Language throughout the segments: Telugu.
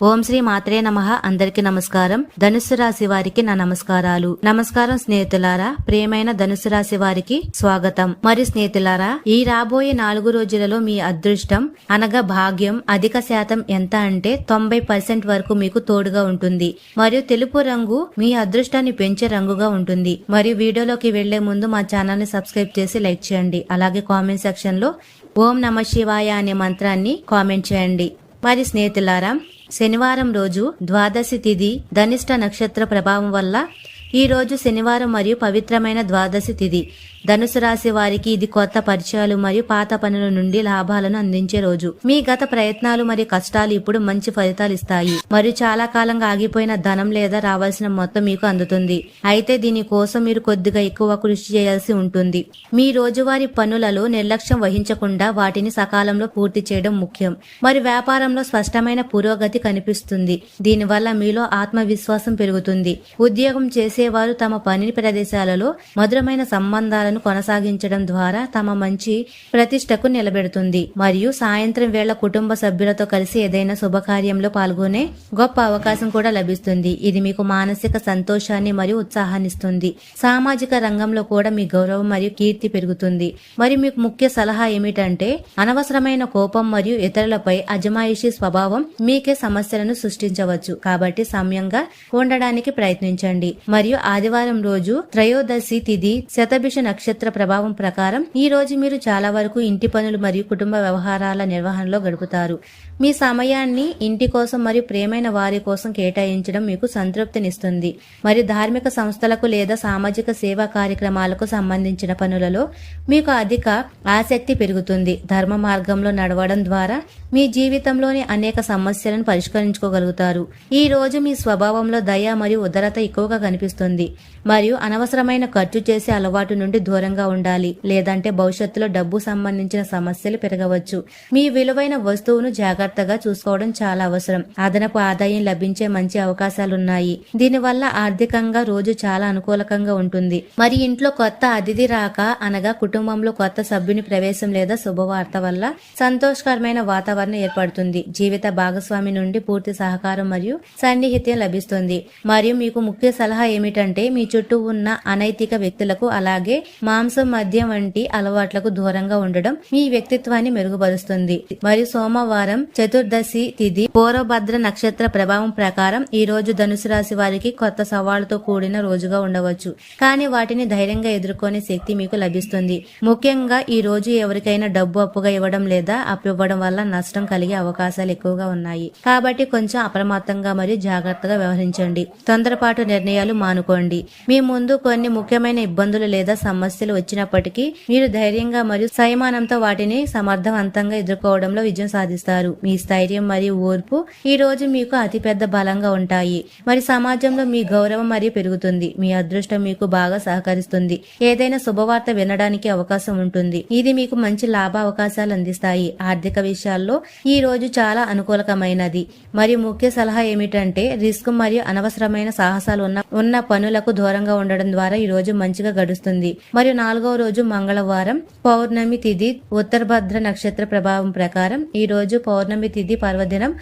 ఓం శ్రీ మాత్రే నమః. అందరికి నమస్కారం. ధనుస్సు రాశి వారికి నా నమస్కారాలు. నమస్కారం స్నేహితులారా. ప్రియమైన ధనుస్సు రాశి వారికి స్వాగతం. మరి స్నేహితులారా, ఈ రాబోయే 4 రోజులలో మీ అదృష్టం అనగా భాగ్యం అధిక శాతం ఎంత అంటే 90% వరకు మీకు తోడుగా ఉంటుంది. మరియు తెలుపు రంగు మీ అదృష్టాన్ని పెంచే రంగుగా ఉంటుంది. మరియు వీడియోలోకి వెళ్లే ముందు మా ఛానల్ ని సబ్స్క్రైబ్ చేసి లైక్ చేయండి. అలాగే కామెంట్ సెక్షన్ లో ఓం నమః శివాయ అనే మంత్రాన్ని కామెంట్ చేయండి. మరి స్నేహితులారా, శనివారం రోజు ద్వాదశి తిథి ధనిష్ట నక్షత్ర ప్రభావం వల్ల ఈ రోజు శనివారం మరియు పవిత్రమైన ద్వాదశి తిథి. ధనుసు రాశి వారికి ఇది కొత్త పరిచయాలు మరియు పాత పనుల నుండి లాభాలను అందించే రోజు. మీ గత ప్రయత్నాలు మరియు కష్టాలు ఇప్పుడు మంచి ఫలితాలు ఇస్తాయి. మరియు చాలా కాలంగా ఆగిపోయిన ధనం లేదా రావాల్సిన మొత్తం మీకు అందుతుంది. అయితే దీని కోసం మీరు కొద్దిగా ఎక్కువ కృషి చేయాల్సి ఉంటుంది. మీ రోజువారీ పనులలో నిర్లక్ష్యం వహించకుండా వాటిని సకాలంలో పూర్తి చేయడం ముఖ్యం. మరి వ్యాపారంలో స్పష్టమైన పురోగతి కనిపిస్తుంది. దీనివల్ల మీలో ఆత్మవిశ్వాసం పెరుగుతుంది. ఉద్యోగం చేసేవారు తమ పని ప్రదేశాలలో మధురమైన సంబంధాలను కొనసాగించడం ద్వారా తమ మంచి ప్రతిష్టకు నిలబెడుతుంది. మరియు సాయంత్రం వేళ కుటుంబ సభ్యులతో కలిసి ఏదైనా శుభకార్యంలో పాల్గొనే గొప్ప అవకాశం కూడా లభిస్తుంది. ఇది మీకు మానసిక సంతోషాన్ని మరియు ఉత్సాహాన్ని ఇస్తుంది. సామాజిక రంగంలో కూడా మీ గౌరవం మరియు కీర్తి పెరుగుతుంది. మరియు మీకు ముఖ్య సలహా ఏమిటంటే, అనవసరమైన కోపం మరియు ఇతరులపై అజమాయిషీ స్వభావం మీకే సమస్యలను సృష్టించవచ్చు. కాబట్టి సమయంగా ఉండడానికి ప్రయత్నించండి. మరియు ఆదివారం రోజు త్రయోదశి తిథి శతభిష నక్షత్ర ప్రభావం ప్రకారం ఈ రోజు మీరు చాలా వరకు ఇంటి పనులు మరియు కుటుంబ వ్యవహారాల నిర్వహణలో గడుపుతారు. మీ సమయాన్ని ఇంటి కోసం మరియు ప్రియమైన వారి కోసం కేటాయించడం మీకు సంతృప్తినిస్తుంది. మరియు ధార్మిక సంస్థలకు లేదా సామాజిక సేవా కార్యక్రమాలకు సంబంధించిన పనులలో మీకు అధిక ఆసక్తి పెరుగుతుంది. ధర్మ మార్గంలో నడవడం ద్వారా మీ జీవితంలోని అనేక సమస్యలను పరిష్కరించుకోగలుగుతారు. ఈ రోజు మీ స్వభావంలో దయ మరియు ఉదారత ఎక్కువగా కనిపిస్తుంది. మరియు అనవసరమైన ఖర్చు చేసే అలవాటు నుండి దూరంగా ఉండాలి, లేదంటే భవిష్యత్తులో డబ్బు సంబంధించిన సమస్యలు పెరగవచ్చు. మీ విలువైన వస్తువును జాగ్రత్తగా చూసుకోవడం చాలా అవసరం. అదనపు ఆదాయం లభించే మంచి అవకాశాలున్నాయి. దీనివల్ల ఆర్థికంగా రోజు చాలా అనుకూలకంగా ఉంటుంది. మరి ఇంట్లో కొత్త అతిథి రాక అనగా కుటుంబంలో కొత్త సభ్యుని ప్రవేశం లేదా శుభవార్త వల్ల సంతోషకరమైన వాతావరణం ఏర్పడుతుంది. జీవిత భాగస్వామి నుండి పూర్తి సహకారం మరియు సన్నిహిత్యం లభిస్తుంది. మరియు మీకు ముఖ్య సలహా ఏమిటంటే, మీ చుట్టూ ఉన్న అనైతిక వ్యక్తులకు అలాగే మాంసం మద్యం వంటి అలవాట్లకు దూరంగా ఉండడం మీ వ్యక్తిత్వాన్ని మెరుగుపరుస్తుంది. మరియు సోమవారం చతుర్దశి తిథి పూర్వభద్ర నక్షత్ర ప్రభావం ప్రకారం ఈ రోజు ధనుసు రాశి వారికి కొత్త సవాళ్లతో కూడిన రోజుగా ఉండవచ్చు. కానీ వాటిని ధైర్యంగా ఎదుర్కొనే శక్తి మీకు లభిస్తుంది. ముఖ్యంగా ఈ రోజు ఎవరికైనా డబ్బు అప్పుగా ఇవ్వడం లేదా అప్పివ్వడం వల్ల నష్టం కలిగే అవకాశాలు ఎక్కువగా ఉన్నాయి. కాబట్టి కొంచెం అప్రమత్తంగా మరియు జాగ్రత్తగా వ్యవహరించండి. తొందరపాటు నిర్ణయాలు మానుకోండి. మీ ముందు కొన్ని ముఖ్యమైన ఇబ్బందులు లేదా సమస్యలు వచ్చినప్పటికీ మీరు ధైర్యంగా మరియు సంయమనంతో వాటిని సమర్థవంతంగా ఎదుర్కోవడంలో విజయం సాధిస్తారు. మీ స్థైర్యం మరియు ఓర్పు ఈ రోజు మీకు అతిపెద్ద బలంగా ఉంటాయి. మరి సమాజంలో మీ గౌరవం మరియు పెరుగుతుంది. మీ అదృష్టం మీకు బాగా సహకరిస్తుంది. ఏదైనా శుభవార్త వినడానికి అవకాశం ఉంటుంది. ఇది మీకు మంచి లాభ అవకాశాలు అందిస్తాయి. ఆర్థిక విషయాల్లో ఈ రోజు చాలా అనుకూలకమైనది. మరియు ముఖ్య సలహా ఏమిటంటే, రిస్క్ మరియు అనవసరమైన సాహసాలు ఉన్న పనులకు దూరంగా ఉండడం ద్వారా ఈ రోజు మంచిగా గడుస్తుంది. మరియు 4వ రోజు మంగళవారం పౌర్ణమి తిథి ఉత్తరభద్ర నక్షత్ర ప్రభావం ప్రకారం ఈ రోజు పౌర్ణమి తిథి పర్వదినం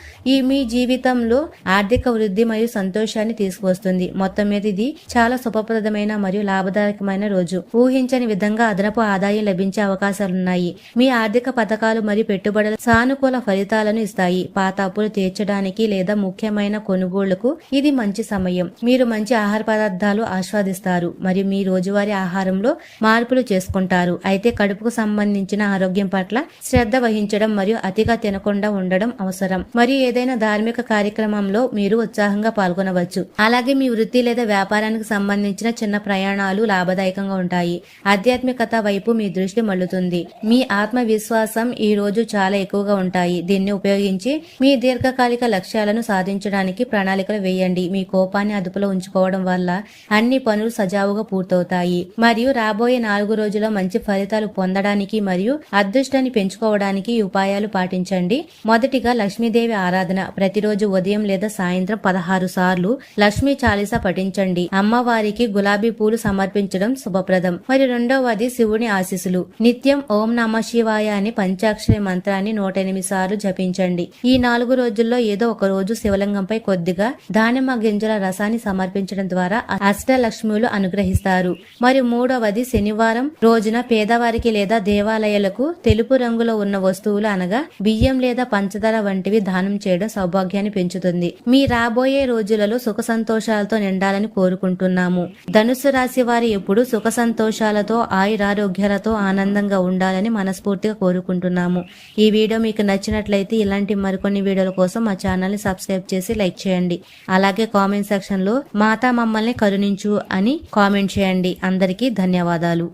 మీ జీవితంలో ఆర్థిక వృద్ధి మరియు సంతోషాన్ని తీసుకువస్తుంది. మొత్తం మీద ఇది చాలా శుభప్రదమైన మరియు లాభదాయకమైన రోజు. ఊహించని విధంగా అదనపు ఆదాయం లభించే అవకాశాలున్నాయి. మీ ఆర్థిక పథకాలు మరియు పెట్టుబడుల సానుకూల ఫలితాలను ఇస్తాయి. పాత అప్పులు తీర్చడానికి లేదా ముఖ్యమైన కొనుగోళ్లకు ఇది మంచి సమయం. మీరు మంచి ఆహార పదార్థాలు ఆస్వాదిస్తారు మరియు మీ రోజువారీ ఆహారంలో మార్పులు చేసుకుంటారు. అయితే కడుపుకు సంబంధించిన ఆరోగ్యం పట్ల శ్రద్ధ వహించడం మరియు అతిగా తినకుండా ఉండడం అవసరం. మరియు ఏదైనా ధార్మిక కార్యక్రమంలో మీరు ఉత్సాహంగా పాల్గొనవచ్చు. అలాగే మీ వృత్తి లేదా వ్యాపారానికి సంబంధించిన చిన్న ప్రయాణాలు లాభదాయకంగా ఉంటాయి. ఆధ్యాత్మికత వైపు మీ దృష్టి మళ్లుతుంది. మీ ఆత్మవిశ్వాసం ఈ రోజు చాలా ఎక్కువగా ఉంటాయి. దీన్ని ఉపయోగించి మీ దీర్ఘకాలిక లక్ష్యాలను సాధించడానికి ప్రణాళికలు వేయండి. మీ కోపాన్ని అదుపులో ఉంచుకోవడం వల్ల అన్ని పనులు సజావుగా పూర్తవుతాయి. మరియు రాబోయే రాబోయే 4 రోజుల్లో మంచి ఫలితాలు పొందడానికి మరియు అదృష్టాన్ని పెంచుకోవడానికి ఈ ఉపాయాలు పాటించండి. మొదటిగా లక్ష్మీదేవి ఆరాధన. ప్రతిరోజు ఉదయం లేదా సాయంత్రం 16 సార్లు లక్ష్మీ చాలీసా పఠించండి. అమ్మవారికి గులాబీ పూలు సమర్పించడం శుభప్రదం. మరి రెండవది శివుని ఆశీస్సులు. నిత్యం ఓం నమ శివాయ అని పంచాక్షరి మంత్రాన్ని 108 సార్లు జపించండి. ఈ 4 రోజుల్లో ఏదో ఒక రోజు శివలింగంపై కొద్దిగా దానిమ్మ గింజల రసాన్ని సమర్పించడం ద్వారా అష్టలక్ష్ములు అనుగ్రహిస్తారు. మరి మూడవది శనివారం రోజున పేదవారికి లేదా దేవాలయాలకు తెలుపు రంగులో ఉన్న వస్తువులు అనగా బియ్యం లేదా పంచదార వంటివి దానం చేయడం సౌభాగ్యాన్ని పెంచుతుంది. మీ రాబోయే రోజులలో సుఖ సంతోషాలతో నిండాలని కోరుకుంటున్నాము. ధనుస్సు రాశి వారి ఎప్పుడు సుఖ సంతోషాలతో ఆయురారోగ్యాలతో ఆనందంగా ఉండాలని మనస్ఫూర్తిగా కోరుకుంటున్నాము. ఈ వీడియో మీకు నచ్చినట్లయితే ఇలాంటి మరికొన్ని వీడియోల కోసం మా ఛానల్ ని సబ్స్క్రైబ్ చేసి లైక్ చేయండి. అలాగే కామెంట్ సెక్షన్ లో మాతా మమ్మల్ని కరుణించు అని కామెంట్ చేయండి. అందరికీ ధన్యవాదాలు.